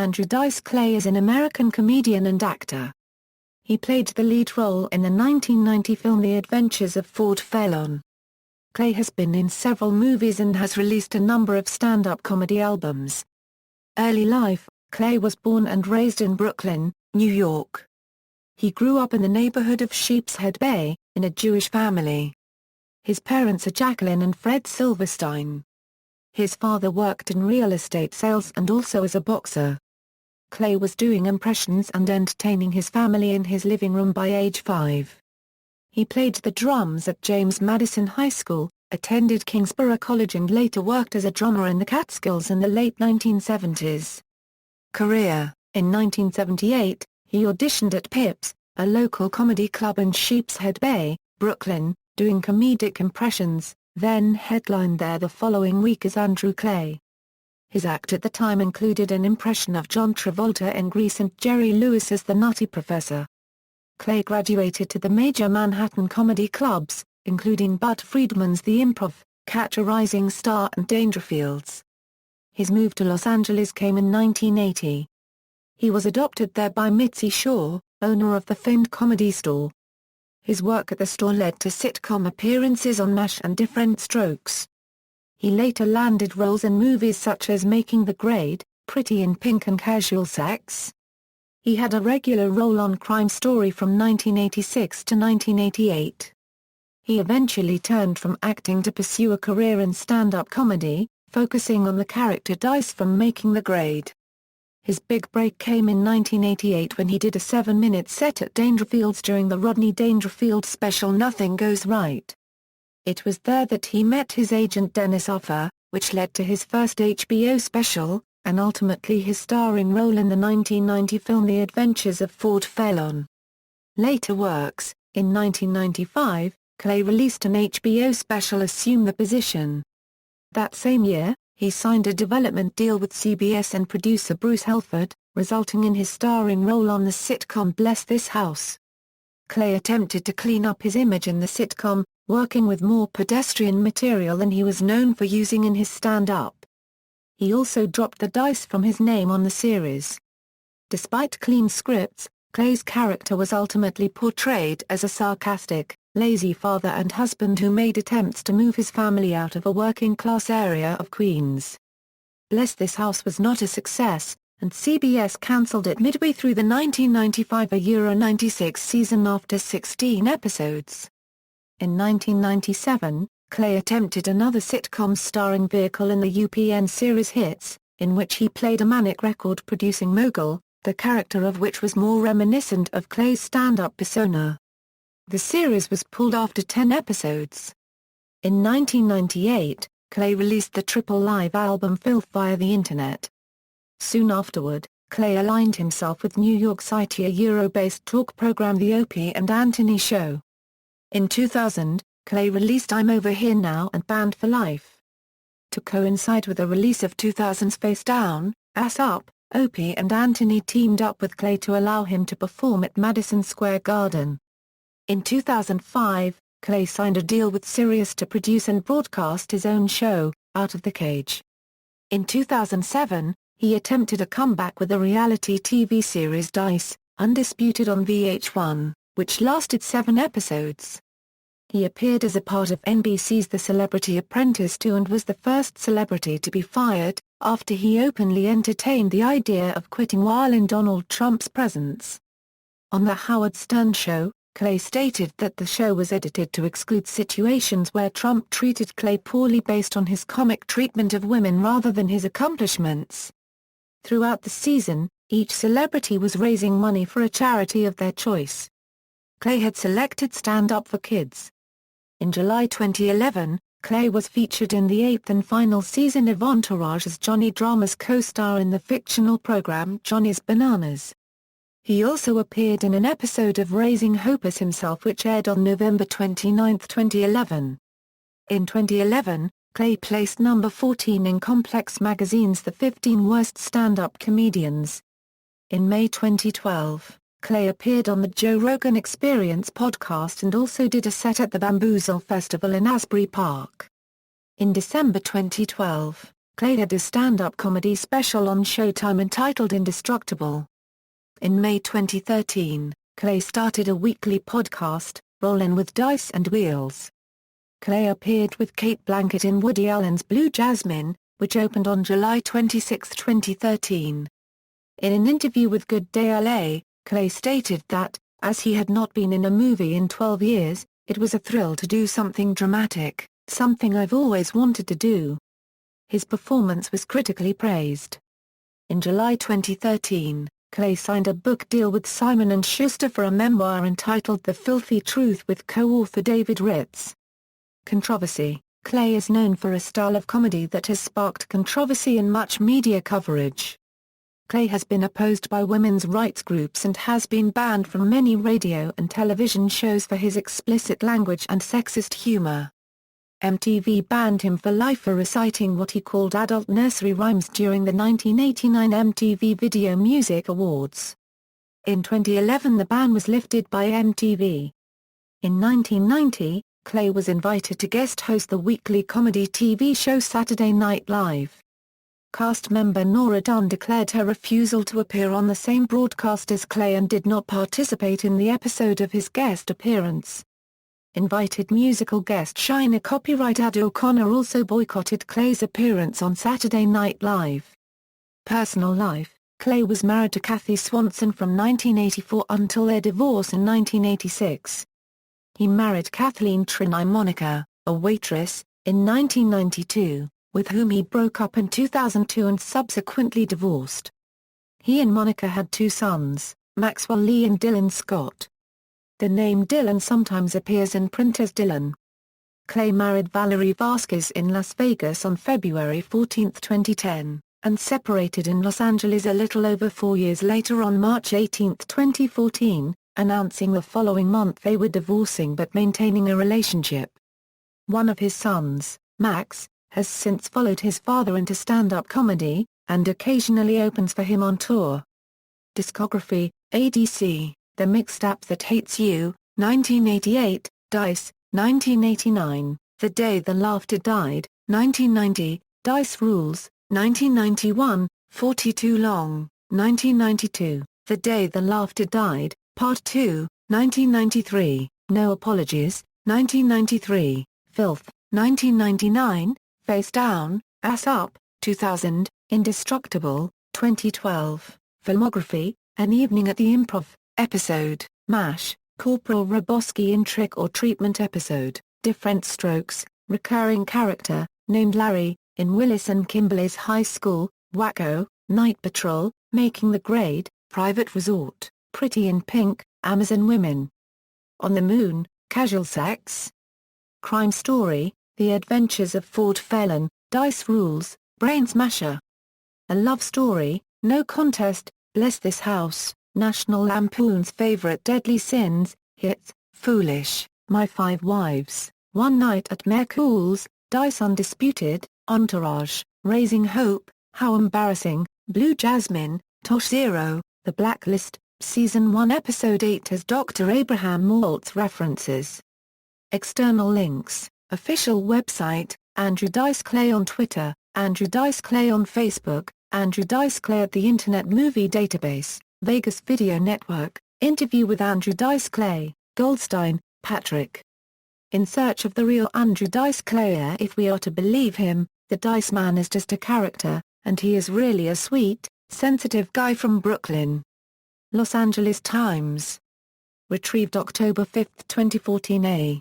Andrew Dice Clay is an American comedian and actor. He played the lead role in the 1990 film The Adventures of Ford Fairlane. Clay has been in several movies and has released a number of stand-up comedy albums. Early life: Clay was born and raised in Brooklyn, New York. He grew up in the neighborhood of Sheepshead Bay, in a Jewish family. His parents are Jacqueline and Fred Silverstein. His father worked in real estate sales and also as a boxer. Clay was doing impressions and entertaining his family in his living room by age 5. He played the drums at James Madison High School, attended Kingsborough College and later worked as a drummer in the Catskills in the late 1970s. Career: in 1978, he auditioned at Pips, a local comedy club in Sheepshead Bay, Brooklyn, doing comedic impressions, then headlined there the following week as Andrew Clay. His act at the time included an impression of John Travolta in Grease and Jerry Lewis as the Nutty Professor. Clay graduated to the major Manhattan comedy clubs, including Bud Friedman's The Improv, Catch a Rising Star and Dangerfields. His move to Los Angeles came in 1980. He was adopted there by Mitzi Shaw, owner of the famed Comedy Store. His work at the store led to sitcom appearances on MASH and Diff'rent Strokes. He later landed roles in movies such as Making the Grade, Pretty in Pink and Casual Sex. He had a regular role on Crime Story from 1986 to 1988. He eventually turned from acting to pursue a career in stand-up comedy, focusing on the character Dice from Making the Grade. His big break came in 1988 when he did a 7-minute set at Dangerfields during the Rodney Dangerfield special Nothing Goes Right. It was there that he met his agent Dennis Hoffer, which led to his first HBO special, and ultimately his starring role in the 1990 film The Adventures of Ford Fairlane. Later works: in 1995, Clay released an HBO special Assume the Position. That same year, he signed a development deal with CBS and producer Bruce Helford, resulting in his starring role on the sitcom Bless This House. Clay attempted to clean up his image in the sitcom, working with more pedestrian material than he was known for using in his stand-up. He also dropped the dice from his name on the series. Despite clean scripts, Clay's character was ultimately portrayed as a sarcastic, lazy father and husband who made attempts to move his family out of a working-class area of Queens. Bless This House was not a success, and CBS cancelled it midway through the 1995-96 season after 16 episodes. In 1997, Clay attempted another sitcom starring vehicle in the UPN series Hits, in which he played a manic record-producing mogul, the character of which was more reminiscent of Clay's stand-up persona. The series was pulled after 10 episodes. In 1998, Clay released the triple live album Filth via the Internet. Soon afterward, Clay aligned himself with New York City Euro-based talk program The Opie and Anthony Show. In 2000, Clay released I'm Over Here Now and Banned for Life. To coincide with the release of 2000's Face Down, Ass Up, Opie and Anthony teamed up with Clay to allow him to perform at Madison Square Garden. In 2005, Clay signed a deal with Sirius to produce and broadcast his own show, Out of the Cage. In 2007, he attempted a comeback with the reality TV series Dice, Undisputed on VH1, which lasted 7 episodes. He appeared as a part of NBC's The Celebrity Apprentice 2 and was the first celebrity to be fired, after he openly entertained the idea of quitting while in Donald Trump's presence. On The Howard Stern Show, Clay stated that the show was edited to exclude situations where Trump treated Clay poorly based on his comic treatment of women rather than his accomplishments. Throughout the season, each celebrity was raising money for a charity of their choice. Clay had selected Stand Up for Kids. In July 2011, Clay was featured in the 8th and final season of Entourage as Johnny Drama's co-star in the fictional program Johnny's Bananas. He also appeared in an episode of Raising Hope as himself which aired on November 29, 2011. In 2011, Clay placed number 14 in Complex magazine's The 15 Worst Stand-Up Comedians. In May 2012, Clay appeared on the Joe Rogan Experience podcast and also did a set at the Bamboozle Festival in Asbury Park. In December 2012, Clay had a stand-up comedy special on Showtime entitled Indestructible. In May 2013, Clay started a weekly podcast, Rollin' with Dice and Wheels. Clay appeared with Kate Blanchett in Woody Allen's Blue Jasmine, which opened on July 26, 2013. In an interview with Good Day LA, Clay stated that, as he had not been in a movie in 12 years, it was a thrill to do something dramatic, something I've always wanted to do. His performance was critically praised. In July 2013, Clay signed a book deal with Simon & Schuster for a memoir entitled The Filthy Truth with co-author David Ritz. Controversy. Clay is known for a style of comedy that has sparked controversy in much media coverage. Clay has been opposed by women's rights groups and has been banned from many radio and television shows for his explicit language and sexist humor. MTV banned him for life for reciting what he called adult nursery rhymes during the 1989 MTV Video Music Awards. In 2011 the ban was lifted by MTV. In 1990, Clay was invited to guest host the weekly comedy TV show Saturday Night Live. Cast member Nora Dunn declared her refusal to appear on the same broadcast as Clay and did not participate in the episode of his guest appearance. Invited musical guest Shiner copyright Ed O'Connor also boycotted Clay's appearance on Saturday Night Live. Personal life. Clay was married to Kathy Swanson from 1984 until their divorce in 1986. He married Kathleen Trinai Monica, a waitress, in 1992, with whom he broke up in 2002 and subsequently divorced. He and Monica had two sons, Maxwell Lee and Dylan Scott. The name Dylan sometimes appears in print as Dylan. Clay married Valerie Vasquez in Las Vegas on February 14, 2010, and separated in Los Angeles a little over 4 years later on March 18, 2014, announcing the following month they were divorcing but maintaining a relationship. One of his sons, Max, has since followed his father into stand-up comedy, and occasionally opens for him on tour. Discography, ADC, The Mixed App That Hates You, 1988, Dice, 1989, The Day the Laughter Died, 1990, Dice Rules, 1991, 42 Long, 1992, The Day the Laughter Died, Part 2, 1993, No Apologies, 1993, Filth, 1999, Face Down, Ass Up, 2000, Indestructible, 2012, Filmography, An Evening at the Improv, Episode, MASH, Corporal Roboski in Trick or Treatment Episode, Different Strokes, Recurring Character, named Larry, in Willis and Kimberly's High School, Wacko, Night Patrol, Making the Grade, Private Resort, Pretty in Pink, Amazon Women. On the Moon, Casual Sex. Crime Story, The Adventures of Ford Fairlane, Dice Rules, Brain Smasher. A Love Story, No Contest, Bless This House, National Lampoon's Favorite Deadly Sins, Hits, Foolish, My Five Wives, One Night at Mayor Cool's, Dice Undisputed, Entourage, Raising Hope, How Embarrassing, Blue Jasmine, Tosh Zero, The Blacklist, Season 1 Episode 8 has Dr. Abraham Maltz references. External links, official website, Andrew Dice Clay on Twitter, Andrew Dice Clay on Facebook, Andrew Dice Clay at the Internet Movie Database, Vegas Video Network, interview with Andrew Dice Clay, Goldstein, Patrick. In search of the real Andrew Dice Clay. If we are to believe him, the Dice Man is just a character, and he is really a sweet, sensitive guy from Brooklyn. Los Angeles Times. Retrieved October 5, 2014.